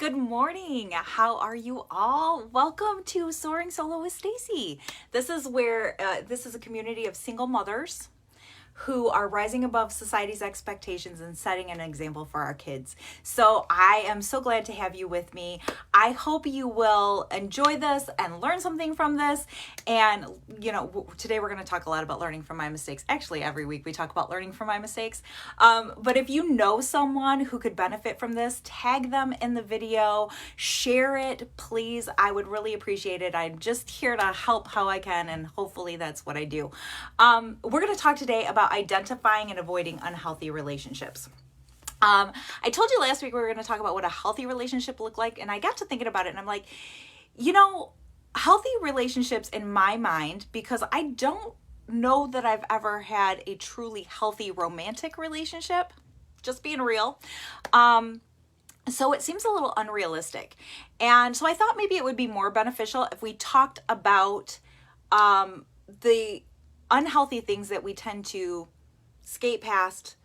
Good morning. How are you all? Welcome to Soaring Solo with Stacy. This is a community of single mothers who are rising above society's expectations and setting an example for our kids. So I am so glad to have you with me. I hope you will enjoy this and learn something from this. And, today we're going to talk a lot about learning from my mistakes. Actually, every week we talk about learning from my mistakes. But if you know someone who could benefit from this, tag them in the video, share it, please. I would really appreciate it. I'm just here to help how I can, and hopefully that's what I do. We're going to talk today about identifying and avoiding unhealthy relationships. I told you last week we were going to talk about what a healthy relationship looked like, and I got to thinking about it, and I'm like, healthy relationships in my mind, because I don't know that I've ever had a truly healthy romantic relationship, just being real. So it seems a little unrealistic. And so I thought maybe it would be more beneficial if we talked about the unhealthy things that we tend to skate past,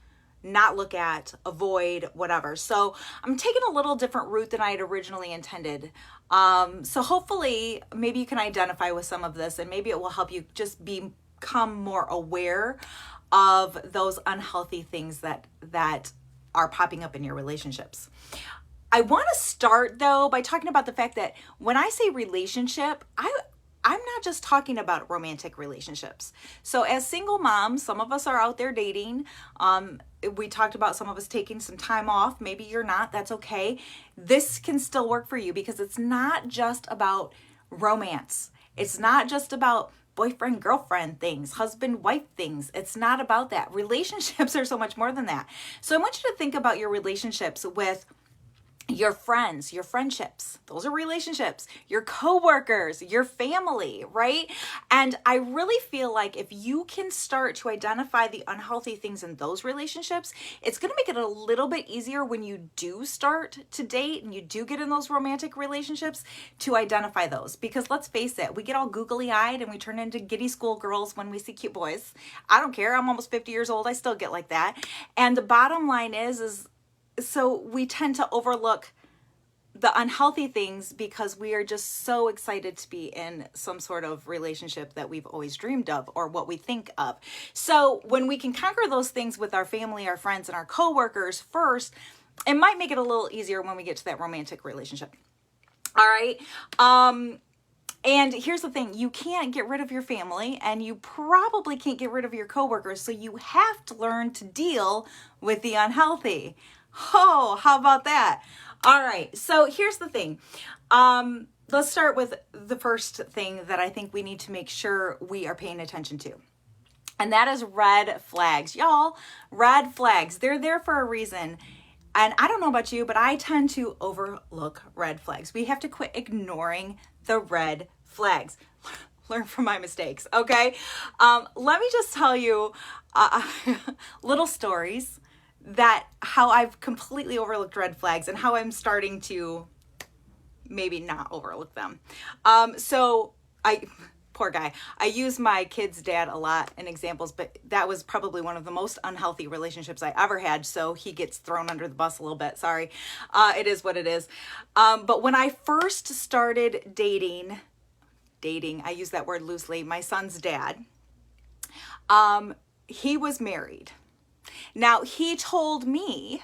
not look at, avoid, whatever. So I'm taking a little different route than I had originally intended. So hopefully maybe you can identify with some of this, and maybe it will help you just become more aware of those unhealthy things that are popping up in your relationships. I want to start though by talking about the fact that when I say relationship, I'm not just talking about romantic relationships. So as single moms, some of us are out there dating. We talked about some of us taking some time off. Maybe you're not, that's okay. This can still work for you because it's not just about romance. It's not just about boyfriend, girlfriend things, husband, wife things. It's not about that. Relationships are so much more than that. So I want you to think about your relationships with your friends, your friendships, those are relationships, your coworkers, your family, right? And I really feel like if you can start to identify the unhealthy things in those relationships, it's going to make it a little bit easier when you do start to date and you do get in those romantic relationships to identify those. Because let's face it, we get all googly-eyed and we turn into giddy schoolgirls when we see cute boys. I don't care. I'm almost 50 years old. I still get like that. And the bottom line is so we tend to overlook the unhealthy things because we are just so excited to be in some sort of relationship that we've always dreamed of or what we think of. So when we can conquer those things with our family, our friends, and our coworkers first, it might make it a little easier when we get to that romantic relationship. All right. And here's the thing, you can't get rid of your family and you probably can't get rid of your coworkers. So you have to learn to deal with the unhealthy. Oh, how about that? All right. So here's the thing. Let's start with the first thing that I think we need to make sure we are paying attention to. And that is red flags. Y'all, red flags, they're there for a reason. And I don't know about you, but I tend to overlook red flags. We have to quit ignoring the red flags. Learn from my mistakes, okay? Let me just tell you little stories that how I've completely overlooked red flags and how I'm starting to maybe not overlook them. Poor guy, I use my kid's dad a lot in examples, but that was probably one of the most unhealthy relationships I ever had. So he gets thrown under the bus a little bit. Sorry. It is what it is. But when I first started dating, I use that word loosely, my son's dad, he was married. Now, he told me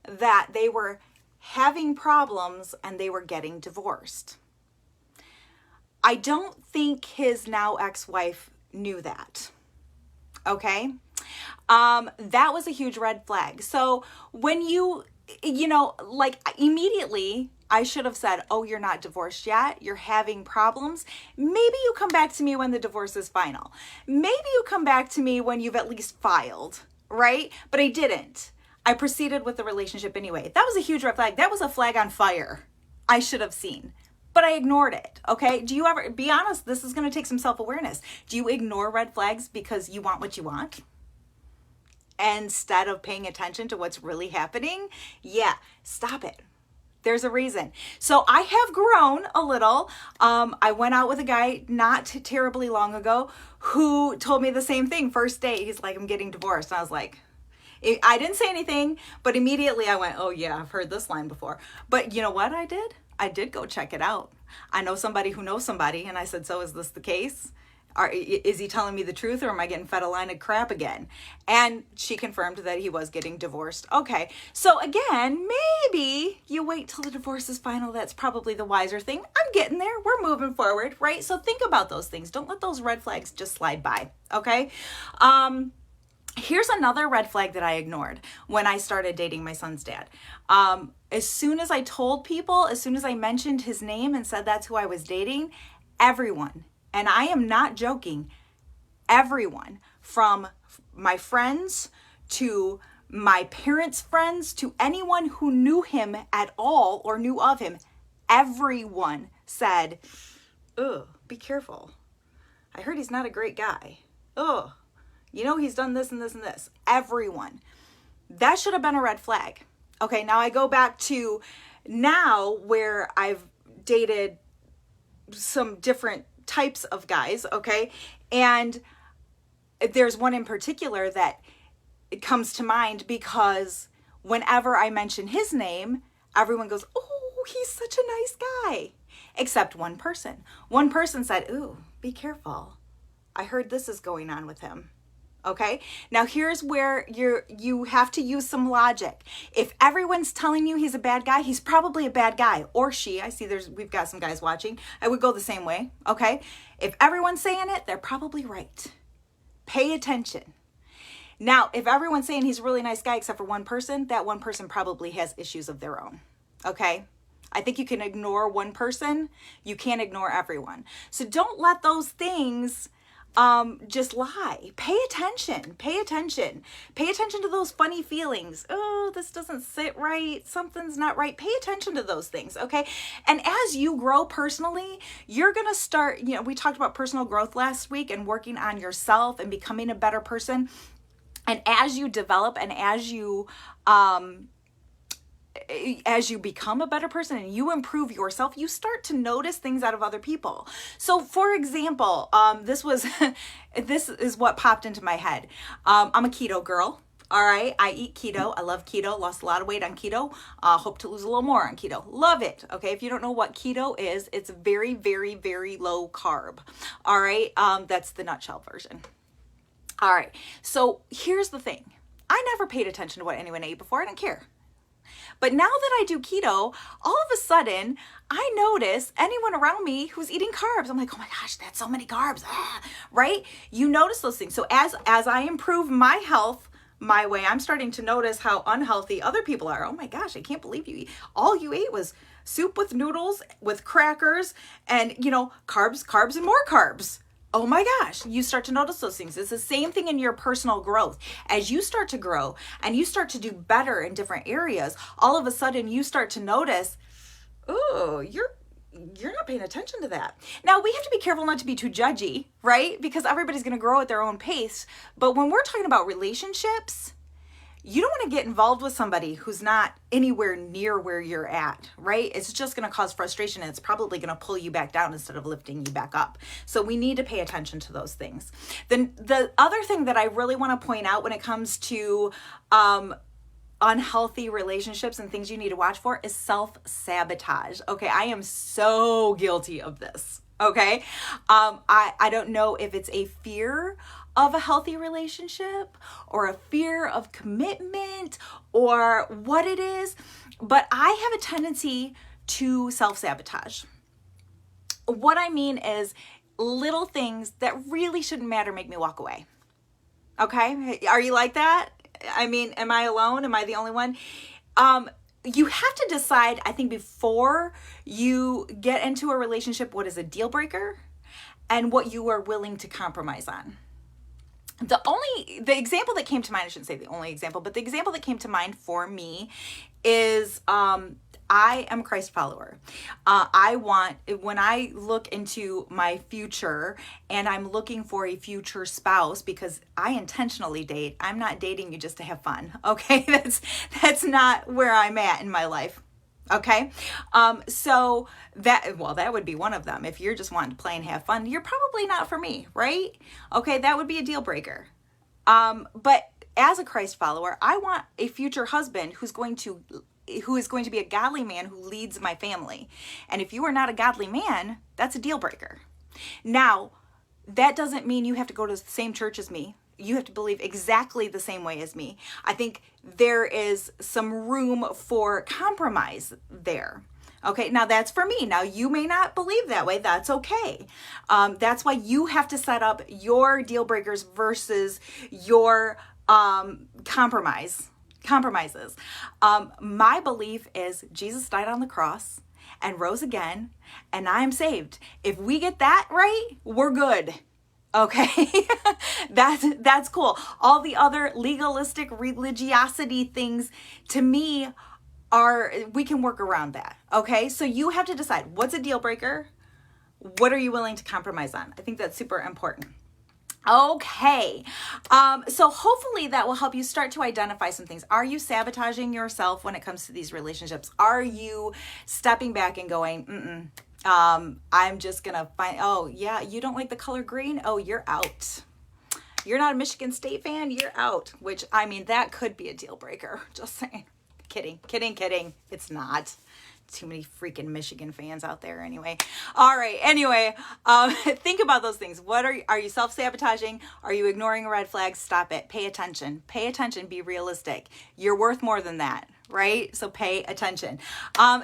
that they were having problems and they were getting divorced. I don't think his now ex-wife knew that. Okay? That was a huge red flag. So when immediately I should have said, oh, you're not divorced yet. You're having problems. Maybe you come back to me when the divorce is final. Maybe you come back to me when you've at least filed. Right? But I didn't. I proceeded with the relationship anyway. That was a huge red flag. That was a flag on fire I should have seen, but I ignored it. Okay. Do you ever, be honest, this is going to take some self-awareness. Do you ignore red flags because you want what you want instead of paying attention to what's really happening? Yeah. Stop it. There's a reason. So I have grown a little. I went out with a guy not terribly long ago who told me the same thing. First date, he's like, I'm getting divorced. And I was like, I didn't say anything, but immediately I went, oh yeah, I've heard this line before. But you know what I did? I did go check it out. I know somebody who knows somebody, and I said, so is this the case? Is he telling me the truth, or am I getting fed a line of crap again? And she confirmed that he was getting divorced. Okay, so again, maybe you wait till the divorce is final. That's probably the wiser thing. I'm getting there. We're moving forward, right? So think about those things. Don't let those red flags just slide by, okay? Here's another red flag that I ignored when I started dating my son's dad. As soon as I told people, as soon as I mentioned his name and said that's who I was dating, everyone, and I am not joking, everyone from my friends to my parents' friends to anyone who knew him at all or knew of him, everyone said, ugh, be careful. I heard he's not a great guy. Ugh. You know, he's done this and this and this. Everyone. That should have been a red flag. Okay, now I go back to now where I've dated some different types of guys, okay? And there's one in particular that it comes to mind because whenever I mention his name, everyone goes, oh, he's such a nice guy. Except one person. One person said, ooh, be careful. I heard this is going on with him. Okay, now here's where you have to use some logic. If everyone's telling you he's a bad guy, he's probably a bad guy, or she. I see we've got some guys watching. I would go the same way. Okay, if everyone's saying it, they're probably right. Pay attention. Now, if everyone's saying he's a really nice guy except for one person, that one person probably has issues of their own. Okay. I think you can ignore one person. You can't ignore everyone. So don't let those things just lie. Pay attention. Pay attention. Pay attention to those funny feelings. Oh, this doesn't sit right. Something's not right. Pay attention to those things, okay? And as you grow personally, you're going to start, we talked about personal growth last week and working on yourself and becoming a better person. And as you develop and as you become a better person and you improve yourself, you start to notice things out of other people. So for example, this is what popped into my head. I'm a keto girl. All right. I eat keto. I love keto. Lost a lot of weight on keto. Hope to lose a little more on keto. Love it. Okay. If you don't know what keto is, it's very, very, very low carb. All right. That's the nutshell version. All right. So here's the thing. I never paid attention to what anyone ate before. I didn't care. But now that I do keto, all of a sudden, I notice anyone around me who's eating carbs. I'm like, oh my gosh, that's so many carbs, right? You notice those things. So as I improve my health my way, I'm starting to notice how unhealthy other people are. Oh my gosh, I can't believe all you ate was soup with noodles, with crackers, and, carbs, and more carbs. Oh my gosh, you start to notice those things. It's the same thing in your personal growth. As you start to grow and you start to do better in different areas, all of a sudden you start to notice, oh, you're not paying attention to that. Now, we have to be careful not to be too judgy, right? Because everybody's going to grow at their own pace. But when we're talking about relationships, you don't want to get involved with somebody who's not anywhere near where you're at, right? It's just going to cause frustration, and it's probably going to pull you back down instead of lifting you back up. So we need to pay attention to those things. Then the other thing that I really want to point out when it comes to unhealthy relationships and things you need to watch for is self-sabotage. Okay, I am so guilty of this. Okay, I don't know if it's a fear of a healthy relationship or a fear of commitment or what it is, but I have a tendency to self-sabotage. What I mean is little things that really shouldn't matter make me walk away. Okay, are you like that? I mean, am I alone? Am I the only one? You have to decide, I think, before you get into a relationship, what is a deal breaker and what you are willing to compromise on. The example that came to mind, I shouldn't say the only example, but the example that came to mind for me is, I am a Christ follower. When I look into my future and I'm looking for a future spouse, because I intentionally date, I'm not dating you just to have fun. Okay. That's not where I'm at in my life. Okay. So that would be one of them. If you're just wanting to play and have fun, you're probably not for me, right? Okay. That would be a deal breaker. But as a Christ follower, I want a future husband who is going to be a godly man who leads my family. And if you are not a godly man, that's a deal breaker. Now, that doesn't mean you have to go to the same church as me. You have to believe exactly the same way as me. I think there is some room for compromise there. Okay, now that's for me. Now you may not believe that way. That's okay. That's why you have to set up your deal breakers versus your compromises. My belief is Jesus died on the cross and rose again, and I'm saved. If we get that right, we're good. Okay, that's cool. All the other legalistic religiosity things, to me, we can work around that. Okay, so you have to decide what's a deal breaker. What are you willing to compromise on? I think that's super important. Okay, so hopefully that will help you start to identify some things. Are you sabotaging yourself when it comes to these relationships? Are you stepping back and going, I'm just gonna oh yeah, you don't like the color green? Oh, you're out. You're not a Michigan State fan? You're out. Which, I mean, that could be a deal breaker. Just saying. Kidding. It's not. Too many freaking Michigan fans out there anyway. All right. Anyway, think about those things. What are you self-sabotaging? Are you ignoring a red flag? Stop it. Pay attention. Be realistic. You're worth more than that, right? So pay attention.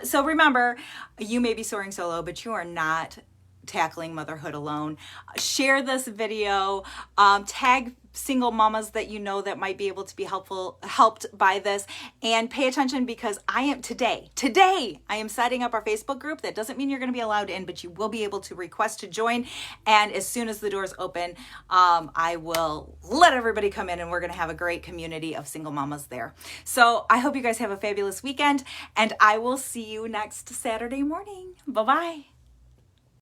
So remember, you may be soaring solo, but you are not tackling motherhood alone. Share this video, tag single mamas that you know that might be able to be helped by this, and pay attention, because today I am setting up our Facebook group. That doesn't mean you're going to be allowed in, but you will be able to request to join, and as soon as the doors open, I will let everybody come in, and we're going to have a great community of single mamas there. So I hope you guys have a fabulous weekend, and I will see you next Saturday morning. Bye-bye.